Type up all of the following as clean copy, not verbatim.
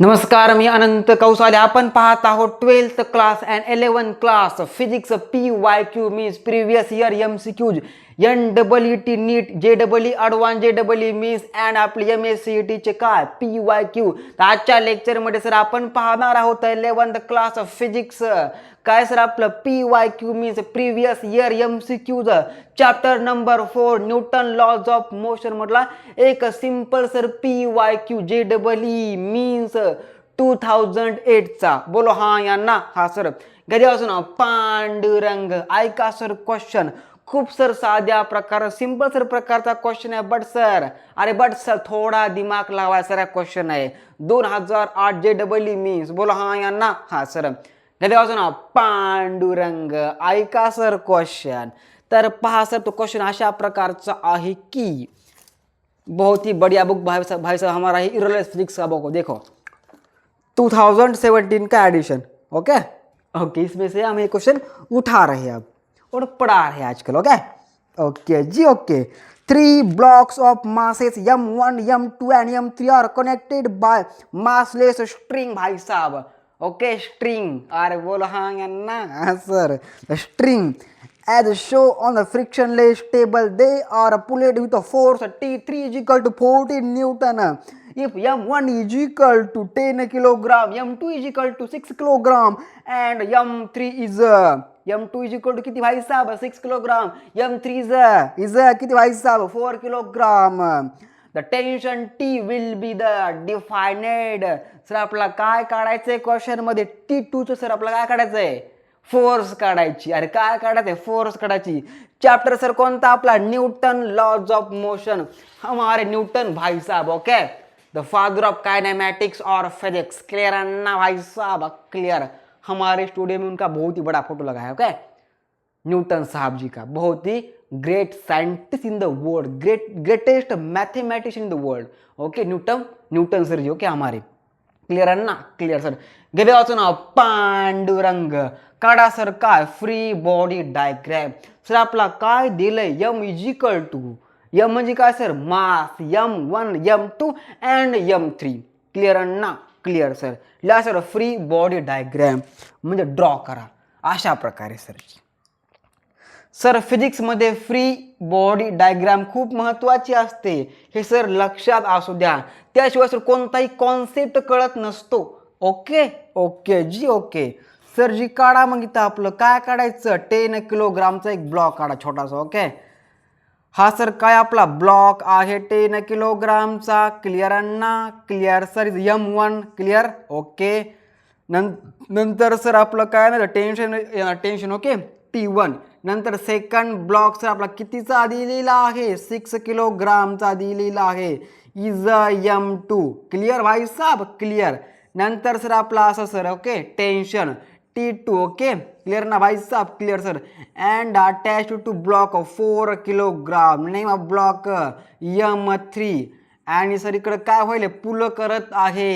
नमस्कार, मी अनंत कौसाले. आपण पाहत आहोत 12th class and 11th class physics PYQ means previous year MCQज NEET NEET JEE advanced JEE means and आपली MSCET चे काय PYQ. तर आजच्या लेक्चरमध्ये सर आपण पाहणार आहोत 11th क्लास फिजिक्स. काय सर आपलं PYQ मीन्स प्रिव्हियस इयर MCQज chapter number 4 Newton laws of motion मधला एक simple sir PYQ JEE means 2008 चा. बोलो हा यांना. हा सर घरी असो ना. पांडुरंग ऐका सर क्वेश्चन खूप सर साध्या प्रकार सिंपल सर प्रकारचा क्वेश्चन आहे. बट सर थोडा दिमाग लावाय सर क्वेश्चन आहे. 2008 JEE मीन्स बोलो हा यांना. हा सर घरी असो ना. पांडुरंग ऐका सर क्वेश्चन. तर पहा सर तो क्वेश्चन अशा प्रकारचा आहे की बहुत ही बढ़िया बुक भाई साहब हमारा ही इरेलेवेंस फिजिक्स का बुक देखो 2017 का एडिशन. ओके इसमें से हम ये क्वेश्चन उठा रहे हैं अब और पढ़ा रहे हैं आजकल. ओके जी. Okay 3 blocks of masses M1 M2 and M3 are connected by massless string भाई साहब. Okay string. अरे बोलो हाँ ना sir. String as shown on the frictionless table, they are pulled with a force T3 is equal to 14 Newton. If M1 is equal to 10 kilogram, M2 is equal to 6 kilogram, and M3 is M2 is equal to किती भाई साहब 6 kilogram, M3 is किती भाई साहब 4 kilogram. The tension T will be the defined. Sir आपला काय काढायचंय question मध्ये T2 चं sir आपला काय काढायचंय फोर्स काढायची. अरे काय काढायचंय फोर्स काढायची. चॅप्टर सर कोणता आपला न्यूटन लॉज ऑफ मोशन. हमारे न्यूटन भाई साहब. Okay the father of kinematics और फिजिक्स. क्लियर अन्ना भाई साहब. क्लियर. हमारे स्टूडियो में उनका बहुत ही बड़ा फोटो लगा है. ओके न्यूटन साहब जी का. बहुत ही great scientist in the world, greatest mathematician in the world. Okay Newton sir ji. Okay हमारे क्लियर अन्ना. Clear sir. गेले वाचून पांडुरंग काढा सर काय फ्री बॉडी डायग्रॅम. सर आपला काय दिलंय M is equal to M म्हणजे काय sir mass M1 M2 and M3. Clear अन्ना. Clear sir. लिहा सर फ्री बॉडी डायग्रॅम म्हणजे ड्रॉ करा अशा प्रकारे सर. सर फिजिक्समध्ये फ्री बॉडी डायग्राम खूप महत्त्वाची असते हे सर लक्षात असू द्या. त्याशिवाय सर कोणताही कॉन्सेप्ट कळत नसतो. ओके जी. ओके सर जी काढा मग इथं आपलं काय काढायचं 10 किलोग्रामचा एक ब्लॉक काढा छोटासा. ओके हा सर काय आपला ब्लॉक आहे 10 किलोग्रामचा. क्लिअर अन्ना. Clear sir is M1. Clear. Okay नंतर सर आपलं काय ना टेन्शन. Okay T1. नंतर सेकंड ब्लॉक सर आपला कितीचा दिलेला आहे 6 किलोग्रामचा दिलेला आहे इज M2. क्लिअर भाई साहब. क्लिअर. नंतर सर आपला असं sir okay tension T2. Okay clear ना भाई साहब. Clear sir. And attach to block 4 kilogram name of block M3. आणि सर इकडे काय होईल पुल करत आहे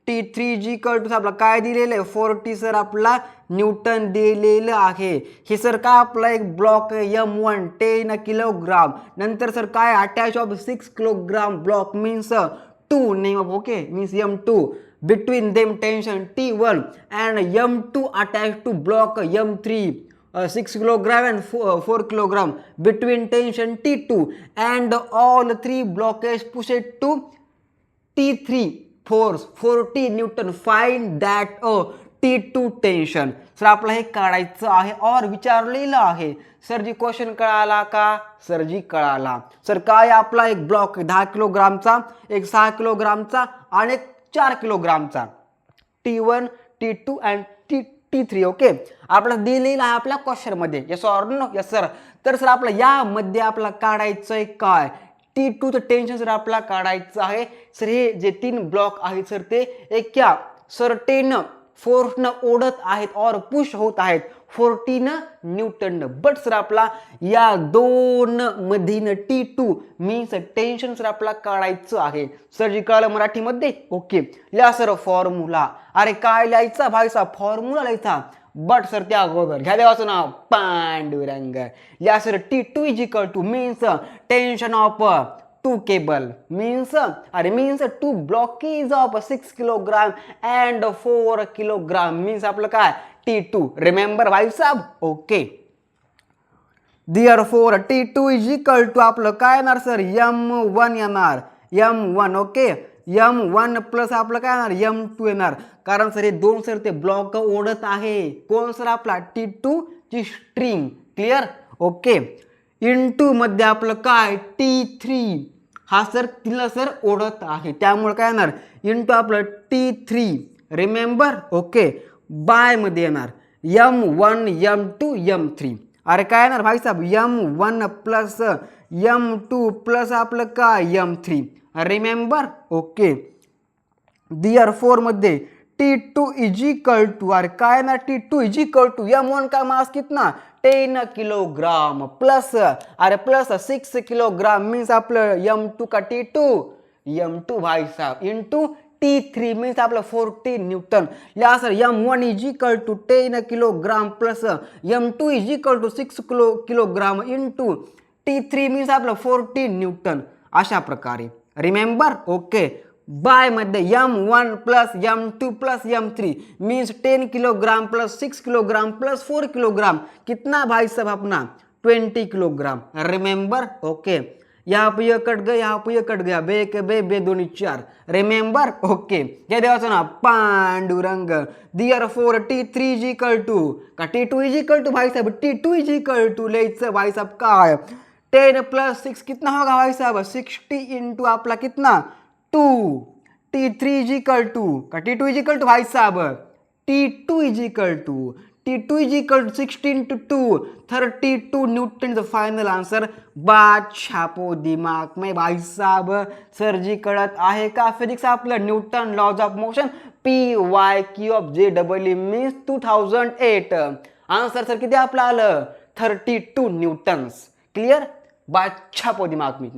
T3 जी इक्वल टू आपला काय दिलेलं आहे 40 सर आपला न्यूटन दिलेलं आहे. हे सर काय आपला एक ब्लॉक M1 10 किलोग्राम. नंतर सर काय attach of 6 kilogram block means 2 name of okay means M2. Between them tension T1 and M2 attached to block M3 6 kilogram and 4 kilogram. Between tension T2 and all three blockage pushed to T3 force 40 Newton. Find that T2 tension. Sir आपला हे काढायचं आहे और विचारलेलं आहे. Sir जी question कळाला का sir जी कळाला. सर काय आपला एक ब्लॉक 10 किलोग्रामचा एक 6 किलोग्रामचा आणि 4 किलोग्रामचा T1 T2 and T3. Okay आपल्याला दिलेला आहे आपल्या क्वेश्चन मध्ये. Yes or no. Yes sir. तर सर आपलं यामध्ये आपला काढायचंय काय T2 चं टेन्शन सर आपला काढायचं आहे. सर हे जे 3 ब्लॉक आहेत सर ते एक क्या सर्टेन फोर्सनं ओढत आहेत और पुश होत आहेत 14 न्यूटन. बट सर आपला या दोन machine T2 means tension sir आपला काढायचं आहे. सर जी कळलं मराठीमध्ये. ओके लिहा सर फॉर्म्युला. अरे काय लिहायचा भाई साहब फॉर्म्युला लिहायचा. बट सर त्या अगोदर घ्या वाचून पांडुरंग. लिहा sir T2 is equal two means tension off two cable means two blockages of 6 kilogram and 4 kilogram means आपलं काय T2 remember भाई साहब okay therefore T2 is equal to आपलं काय येणार सर M1 येणार M1 ओके M1 प्लस आपलं काय येणार M2 येणार कारण सर हे दोन सर ते ब्लॉक ओढत आहे कोण सर आपला T2 ची स्ट्रिंग क्लिअर ओके इंटू मध्ये आपलं काय T3 हा सर तिला सर ओढत आहे त्यामुळे काय येणार इंटू आपलं T3 रिमेंबर ओके बाय मध्ये येणार M1 M2 M3 अरे काय येणार भाई साहब M1 प्लस M2 प्लस आपलं काय M3 रिमेंबर ओके therefore मध्ये T2 इज इक्वल टू अरे काय ना T2 is equal to M1 का मास कितना 10 किलोग्राम प्लस अरे प्लस 6 किलोग्राम मीन्स आपलं M2 का M2 भाई साहब इंटू T3 मीन्स आपलं 40 न्यूटन या sir M1 is equal to 10 kilogram plus M2 is equal to 6 kilogram into T3 means आपलं 40 Newton अशा प्रकारे रिमेंबर ओके बाय मध्ये M1 plus M2 plus M3 means 10 kilogram plus 6 kilogram plus 4 kilogram कितना भाई साहब अपना 20 kilogram remember okay यहाँ पे ये cut गया यहाँ पे ये कट गया बे के बे दोनी 4 रिमेंबर ओके क्या देवाचं ना Pandurang therefore T3 is equal to का T2 इज इक्वल टू भाई साहब T2 is equal to let's भाई साहब काय 10 प्लस 6 कितना होगा भाई साहब 60 इंटू आपला कितना 2 T3 इज इक्वल टू का T2 इज इक्वल टू भाई साहब T2 is equal to 60 into 2 32 newton the final answer बात छापो दिमाग में भाई साहब सर जी कळत आहे का फिजिक्स आपलं Newton laws of motion PYQ ऑफ JEE मीन्स 2008 आंसर सर किती आपलं आलं 32 न्यूटन्स क्लियर बात छापो दिमाग में